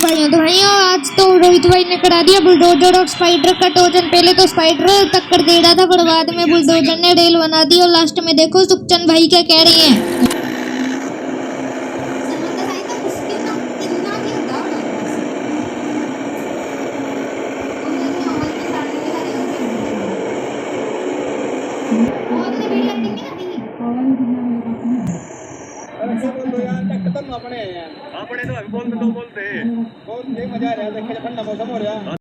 तो भाइयों आज तो रोहित भाई ने करा दिया बुलडोजर और स्पाइडर का टोजन। पहले तो स्पाइडर टक्कर दे रहा था पर बाद में बुलडोजर ने रेल बना दी। और लास्ट में देखो सुखचंद भाई क्या कह रही हैं। अपने तो अभी बोलते मजा आ रहा है, देखे ठंडा मौसम हो रहा है।